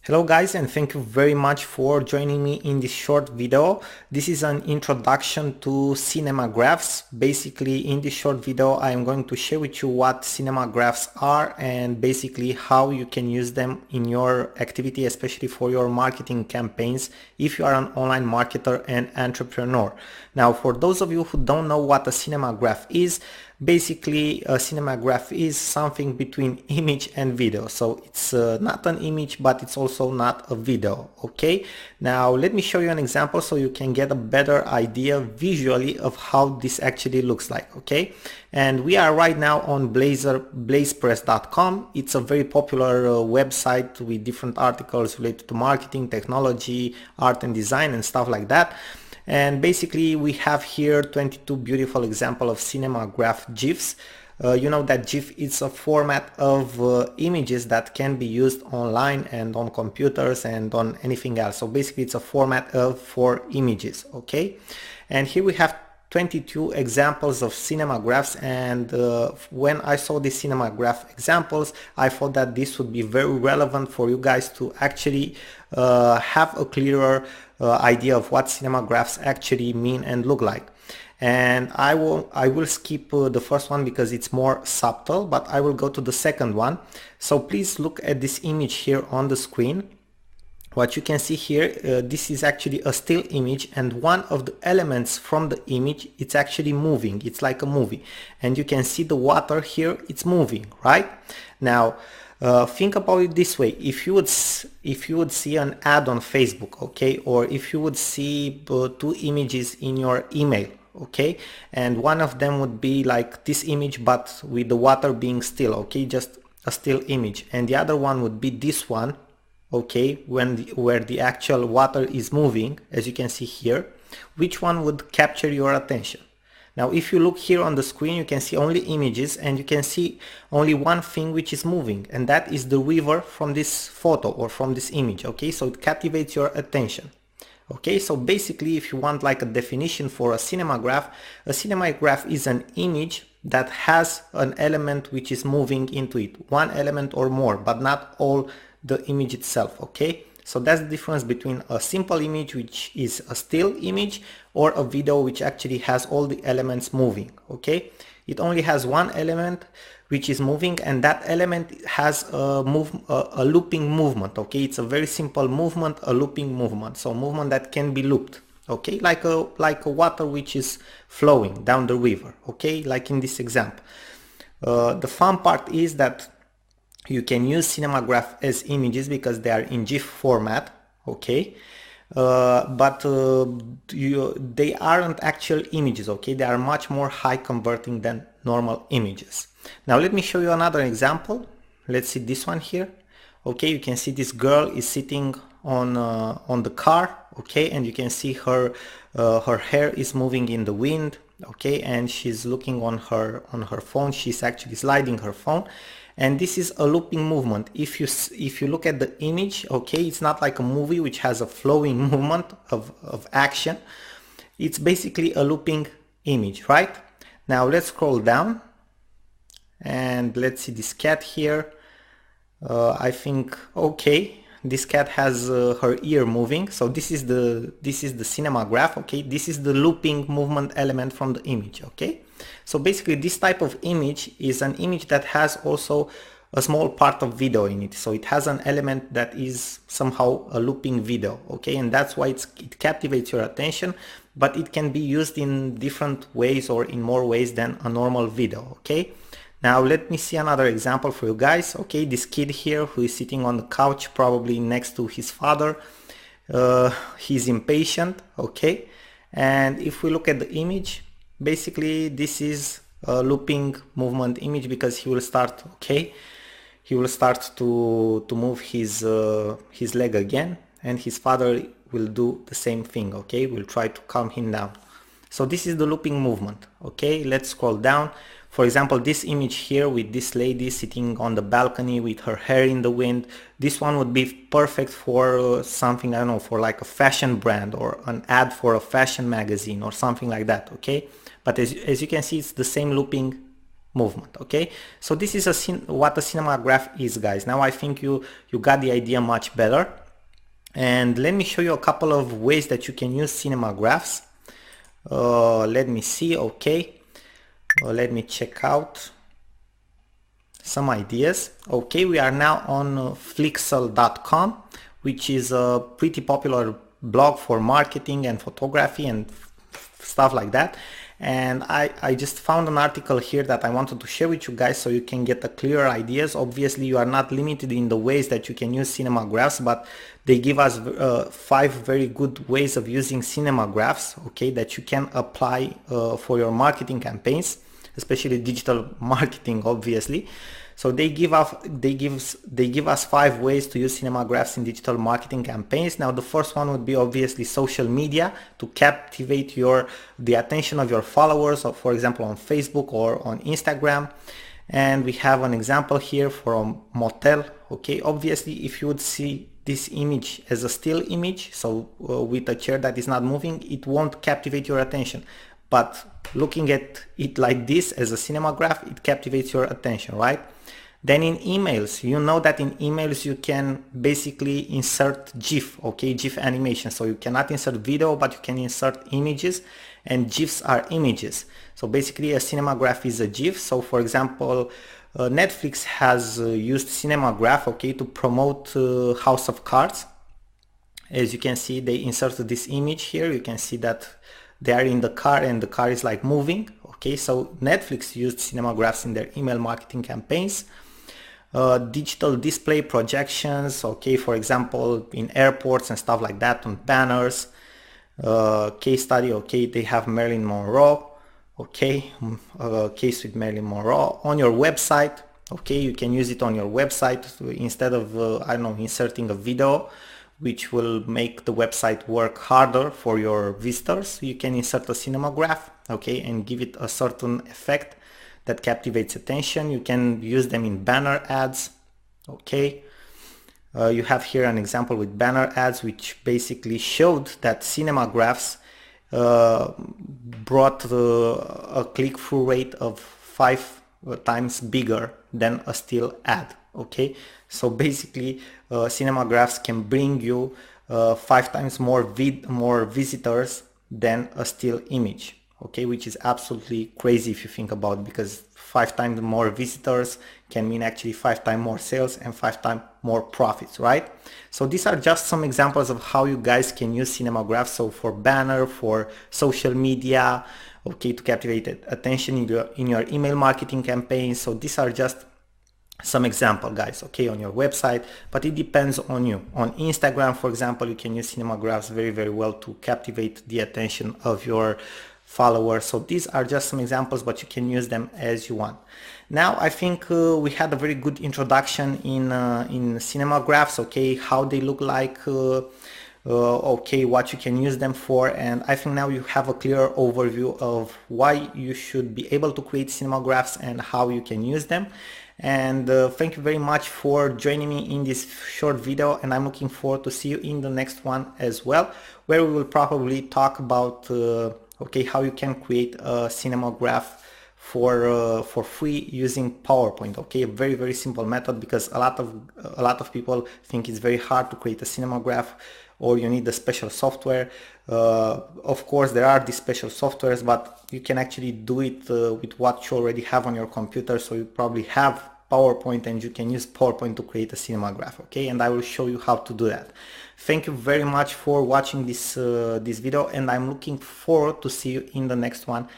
Hello guys, and thank you very much for joining me in this short video. This is an introduction to Cinemagraphs. Basically, in this short video I am going to share with you what Cinemagraphs are and basically how you can use them in your activity, especially for your marketing campaigns if you are an online marketer and entrepreneur. Now, for those of you who don't know what a Cinemagraph is, basically a Cinemagraph is something between image and video. So it's not an image, but it's also not a video. Okay, now let me show you an example so you can get a better idea visually of how this actually looks like. Okay, and we are right now on blazepress.com. It's a very popular website with different articles related to marketing, technology, art and design and stuff like that. And basically we have here 22 beautiful examples of Cinemagraph GIFs. You know that GIF is a format of images that can be used online and on computers and on anything else. So basically it's a format for images, okay? And here we have 22 examples of Cinemagraphs, and when I saw these Cinemagraph examples, I thought that this would be very relevant for you guys to actually have a clearer idea of what Cinemagraphs actually mean and look like. And I will skip the first one because it's more subtle, but I will go to the second one. So please look at this image here on the screen. What you can see here, this is actually a still image, and one of the elements from the image, it's actually moving. It's like a movie, and you can see the water here, it's moving, right? Now think about it this way: if you would see an ad on Facebook, okay, or if you would see two images in your email, okay, and one of them would be like this image but with the water being still, okay, just a still image, and the other one would be this one, okay, where the actual water is moving, as you can see here. Which one would capture your attention? Now if you look here on the screen, you can see only images, and you can see only one thing which is moving, and that is the river from this photo or from this image, okay? So it captivates your attention. Okay, so basically if you want like a definition for a cinemagraph is an image that has an element which is moving into it, one element or more, but not all the image itself, okay? So that's the difference between a simple image, which is a still image, or a video which actually has all the elements moving, okay? It only has one element which is moving, and that element has a looping movement, okay? It's a very simple movement, a looping movement, so movement that can be looped, okay? Like a water which is flowing down the river, okay? Like in this example. The fun part is that you can use Cinemagraph as images because they are in GIF format, okay? But they aren't actual images, okay? They are much more high converting than normal images. Now let me show you another example. Let's see this one here. Okay, you can see this girl is sitting on the car, okay, and you can see her hair is moving in the wind, okay, and she's looking on her phone. She's actually sliding her phone, and this is a looping movement. If you look at the image, okay, it's not like a movie which has a flowing movement of action. It's basically a looping image, right? Now let's scroll down and let's see this cat here. I think, okay, this cat has her ear moving, so this is the cinemagraph, okay? This is the looping movement element from the image, okay? So basically this type of image is an image that has also a small part of video in it, so it has an element that is somehow a looping video, okay? And that's why it captivates your attention, but it can be used in different ways or in more ways than a normal video, okay? Now let me see another example for you guys. Okay, this kid here who is sitting on the couch, probably next to his father. He's impatient, okay? And if we look at the image, basically this is a looping movement image because he will start, okay? He will start to move his leg again, and his father will do the same thing, okay? We'll try to calm him down. So this is the looping movement, okay? Let's scroll down. For example, this image here with this lady sitting on the balcony with her hair in the wind, this one would be perfect for something, I don't know, for like a fashion brand or an ad for a fashion magazine or something like that, okay? But as you can see, it's the same looping movement. Okay, so this is what a cinemagraph is, guys. Now I think you got the idea much better, and let me show you a couple of ways that you can use cinemagraphs. Let me see. Okay, let me check out some ideas. Okay, we are now on flixel.com, which is a pretty popular blog for marketing and photography and stuff like that. And I just found an article here that I wanted to share with you guys so you can get a clearer ideas. Obviously you are not limited in the ways that you can use cinemagraphs, but they give us 5 very good ways of using cinemagraphs, okay, that you can apply for your marketing campaigns, especially digital marketing, obviously. So they give us 5 ways to use cinemagraphs in digital marketing campaigns. Now the first one would be obviously social media, to captivate the attention of your followers, or for example on Facebook or on Instagram. And we have an example here for a motel. Okay, obviously if you would see this image as a still image, so with a chair that is not moving, it won't captivate your attention. But looking at it like this as a cinemagraph, it captivates your attention, right? Then in emails, you know that in emails you can basically insert GIF, okay, GIF animation. So you cannot insert video, but you can insert images, and GIFs are images. So basically a cinemagraph is a GIF. So for example, Netflix has used cinemagraph, okay, to promote House of Cards. As you can see, they inserted this image here. You can see that they are in the car and the car is like moving. Okay, so Netflix used cinemagraphs in their email marketing campaigns. Digital display projections, okay, for example in airports and stuff like that, on banners. Case study, okay, they have Marilyn Monroe, okay, case with Marilyn Monroe on your website. Okay, you can use it on your website instead of I don't know, inserting a video which will make the website work harder for your visitors. You can insert a cinemagraph, okay, and give it a certain effect that captivates attention. You can use them in banner ads, okay. You have here an example with banner ads, which basically showed that cinemagraphs brought a click-through rate of 5 times bigger than a still ad. Okay, so basically cinemagraphs can bring you 5 times more visitors than a still image. Okay, which is absolutely crazy if you think about it, because 5 times more visitors can mean actually 5 times more sales and 5 times more profits, right? So these are just some examples of how you guys can use cinemagraphs. So for banner, for social media, okay, to captivate attention in your email marketing campaigns. So these are just some example, guys, okay, on your website, but it depends on you. On Instagram, for example, you can use cinemagraphs very, very well to captivate the attention of your followers. So these are just some examples, but you can use them as you want. Now I think we had a very good introduction in cinemagraphs, okay, how they look like, okay, what you can use them for, and I think now you have a clear overview of why you should be able to create cinemagraphs and how you can use them. And thank you very much for joining me in this short video, and I'm looking forward to see you in the next one as well, where we will probably talk about okay, how you can create a cinemagraph for free using PowerPoint. Okay, a very, very simple method, because a lot of people think it's very hard to create a cinemagraph, or you need a special software. Of course there are these special softwares, but you can actually do it with what you already have on your computer. So you probably have PowerPoint, and you can use PowerPoint to create a cinemagraph, okay, and I will show you how to do that. Thank you very much for watching this video, and I'm looking forward to see you in the next one